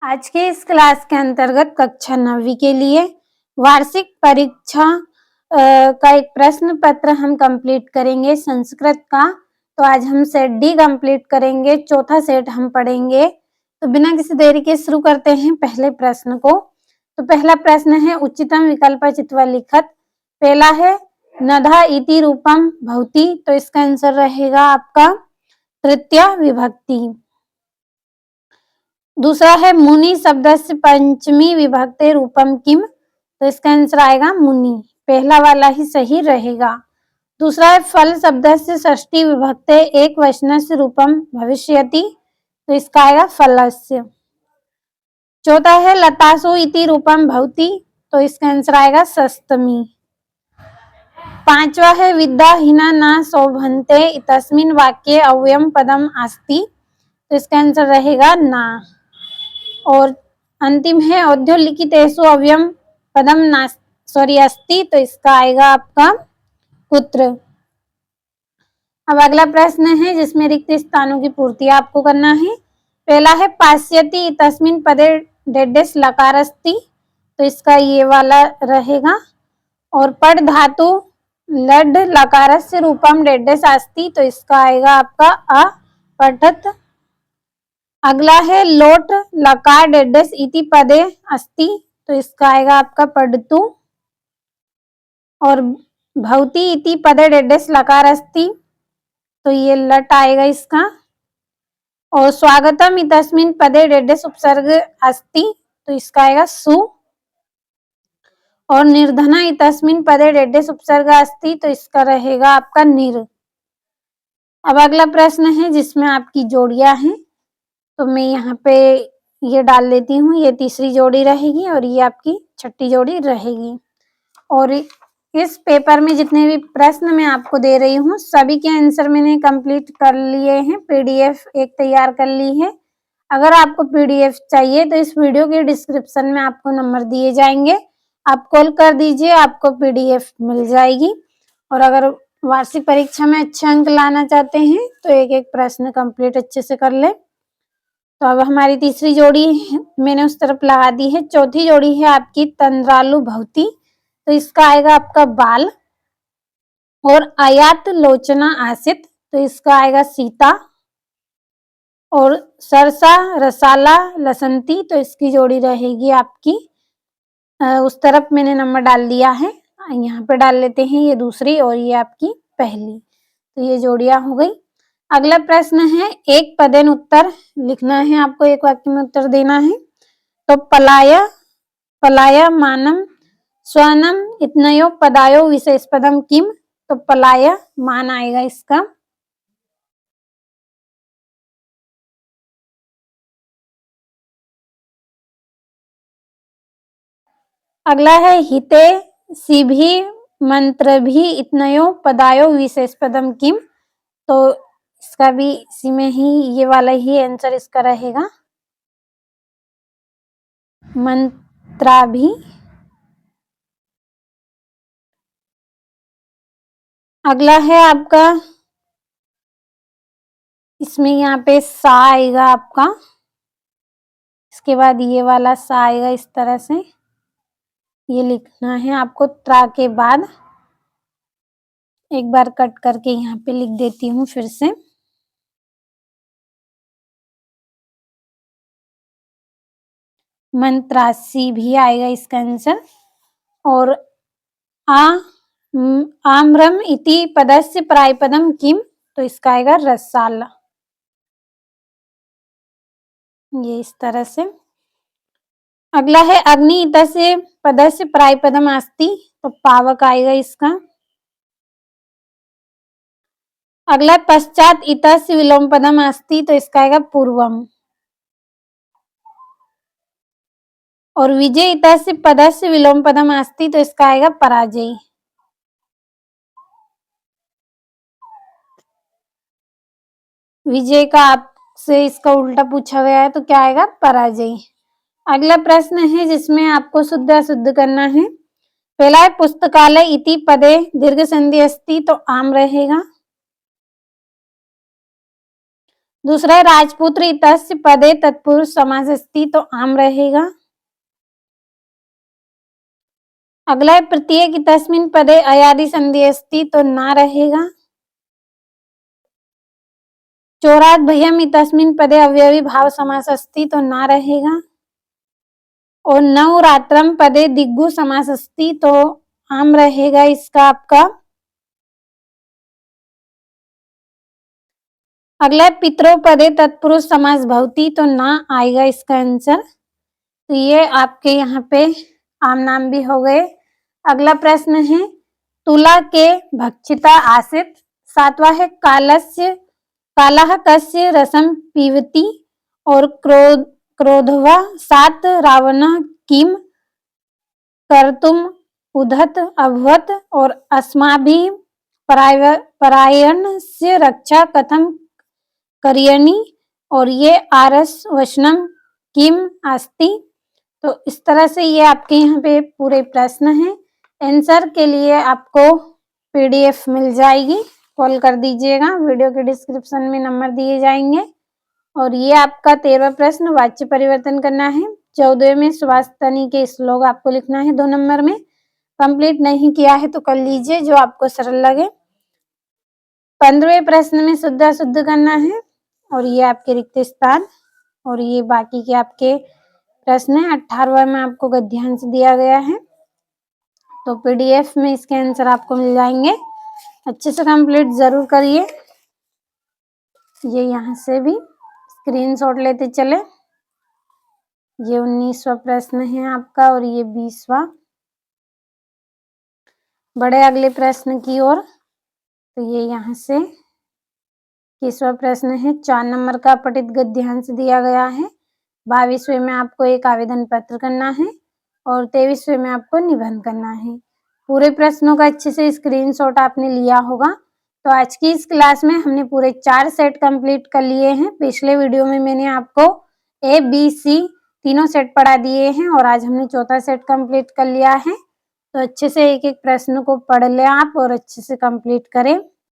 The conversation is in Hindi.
आज के इस क्लास के अंतर्गत कक्षा 9वीं के लिए वार्षिक परीक्षा का एक प्रश्न पत्र हम कंप्लीट करेंगे संस्कृत का। तो आज हम सेट डी कंप्लीट करेंगे, चौथा सेट हम पढ़ेंगे। तो बिना किसी देरी के शुरू करते हैं पहले प्रश्न को। तो पहला प्रश्न है उच्चतम विकल्प चित्वा लिखत। पहला है नधा इति रूपम भवति, तो इसका आंसर रहेगा आपका तृतीया विभक्ति। दूसरा है मुनि शब्द से पंचमी विभक्ति रूपम किम, तो इसका आंसर आएगा मुनि, पहला वाला ही सही रहेगा। दूसरा है फल शब्द से षष्ठी विभक्ति एक वचनस्य रूपम भविष्यति, तो इसका आएगा फलस्य। चौथा है लतासु इति रूपम भवति, तो इसका आंसर आएगा सस्तमी। पांचवा है विद्याहीना न शोभन्ते तस्मिन् वाक्ये अव्ययम पदम अस्ति, तो इसका आंसर रहेगा ना। और अंतिम है औद्योलिखितेषु अव्ययम पदम अस्ति, तो इसका आएगा आपका पुत्र। अब अगला प्रश्न है जिसमें रिक्त स्थानों की पूर्ति आपको करना है। पहला है पास्यति तस्मिन् पदे डेडेस लकारस्ति, तो इसका ये वाला रहेगा। और पढ़ धातु लड लकारस्य रूपम डेडेस अस्ति, तो इसका आएगा आपका अपठत। अगला है लोट लकार डेडेस इति पदे अस्ति, तो इसका आएगा आपका पढ़तु। और भवति इति पदे डेडेस लकार अस्ति, तो ये लट आएगा इसका। और स्वागतम इतस्मिन् पदे डेडेस उपसर्ग अस्ति, तो इसका आएगा सु। और निर्धना इतस्मिन् पदे डेडेस उपसर्ग अस्ति, तो इसका रहेगा आपका निर। अब अगला प्रश्न है जिसमें आपकी जोड़ियां हैं, तो मैं यहाँ पे ये डाल लेती हूँ, ये तीसरी जोड़ी रहेगी और ये आपकी छठी जोड़ी रहेगी। और इस पेपर में जितने भी प्रश्न मैं आपको दे रही हूँ सभी के आंसर मैंने कंप्लीट कर लिए हैं, पीडीएफ एक तैयार कर ली है। अगर आपको पीडीएफ चाहिए तो इस वीडियो के डिस्क्रिप्शन में आपको नंबर दिए जाएंगे, आप कॉल कर दीजिए, आपको पीडीएफ मिल जाएगी। और अगर वार्षिक परीक्षा में अच्छे अंक लाना चाहते हैं तो एक एक प्रश्न कंप्लीट अच्छे से कर ले। तो अब हमारी तीसरी जोड़ी मैंने उस तरफ लगा दी है। चौथी जोड़ी है आपकी तंद्रालु भवती, तो इसका आएगा आपका बाल। और आयात लोचना आसित, तो इसका आएगा सीता। और सरसा रसाला लसंती, तो इसकी जोड़ी रहेगी आपकी उस तरफ मैंने नंबर डाल दिया है, यहाँ पे डाल लेते हैं ये दूसरी और ये आपकी पहली, तो ये जोड़ियां हो गई। अगला प्रश्न है एक पदेन उत्तर लिखना है, आपको एक वाक्य में उत्तर देना है। तो पलाय मानम स्वनम इतनयो पदायो विशेष पदम किम, तो पलाय मान आएगा इसका। अगला है हिते सिभी मंत्र भी इतनयो पदायो विशेष पदम किम, तो इसका भी इसी में ही ये वाला ही आंसर इसका रहेगा, मंत्रा भी। अगला है आपका, इसमें यहाँ पे सा आएगा आपका, इसके बाद ये वाला सा आएगा, इस तरह से ये लिखना है आपको त्रा के बाद। एक बार कट करके यहाँ पे लिख देती हूँ फिर से। मंत्रासी भी आएगा इसका आंसर। और आम्रम इति पदस्य प्रायपदम किम, तो इसका आएगा रसाला, ये इस तरह से। अगला है अग्नि इतस्य पदस्य प्रायपदम अस्ति, तो पावक आएगा इसका। अगला पश्चात इतस्य विलोम पदम अस्ति, तो इसका आएगा पूर्वम। और विजय इतस्य पदस्य विलोम पदम अस्ति, तो इसका आएगा पराजय। विजय का आपसे इसका उल्टा पूछा गया है, तो क्या आएगा पराजय। अगला प्रश्न है जिसमें आपको शुद्ध अशुद्ध करना है। पहला है पुस्तकालय इति पदे दीर्घ संधि अस्ति, तो आम रहेगा। दूसरा है राजपुत्र इतस्य पदे तत्पुरुष समास अस्ति तो आम रहेगा। अगला है प्रत्येक तस्मिन पदे अयादि संधि अस्ति तो ना रहेगा। चोरात भयम इतस्मिन पदे अवयवी भाव समास अस्ति तो ना रहेगा। और नवरात्रम पदे दिग्गु समास अस्ति तो आम रहेगा इसका आपका। अगला पितरों पदे तत्पुरुष समास भवति तो ना आएगा इसका आंसर। तो ये आपके यहाँ पे आम नाम भी हो गए। अगला प्रश्न है तुला के भक्षिता आसित। सातवां है कालः कस्य रसम पीवति। और क्रोधवा सात रावणः किम कर्तुम उद्धत अभवत। और अस्माभिः परायणस्य रक्षा कथम करियनी। और ये आरस वचनम किम अस्ति। तो इस तरह से ये आपके यहाँ पे पूरे प्रश्न हैं। आंसर के लिए आपको पीडीएफ मिल जाएगी, कॉल कर दीजिएगा, वीडियो के डिस्क्रिप्शन में नंबर दिए जाएंगे। और ये आपका 13वां प्रश्न वाच्य परिवर्तन करना है। 14वें में सुभाषितानी के श्लोक आपको लिखना है 2 नंबर में। कंप्लीट नहीं किया है तो कर लीजिए जो आपको सरल लगे। 15वें प्रश्न में शुद्ध करना है। और ये आपके रिक्त स्थान और ये बाकी के आपके प्रश्न है। 18वां में आपको गद्यांश दिया गया है तो पीडीएफ में इसके आंसर आपको मिल जाएंगे। अच्छे से कंप्लीट जरूर करिए। ये यहाँ से भी स्क्रीनशॉट लेते चले। ये 19वां प्रश्न है आपका और ये 20वां। बड़े अगले प्रश्न की ओर। तो ये यहाँ से 21वां प्रश्न है। 4 नंबर का पठित गद्यांश दिया गया है। 22वें में आपको एक आवेदन पत्र करना है और 23वें में आपको निबंध करना है। पूरे प्रश्नों का अच्छे से स्क्रीनशॉट आपने लिया होगा। तो आज की इस क्लास में हमने पूरे 4 सेट कंप्लीट कर लिए हैं। पिछले वीडियो में मैंने आपको ए बी सी तीनों सेट पढ़ा दिए हैं और आज हमने 4था सेट कंप्लीट कर लिया है। तो अच्छे से एक एक प्रश्न को पढ़ लें आप और अच्छे से कंप्लीट करें।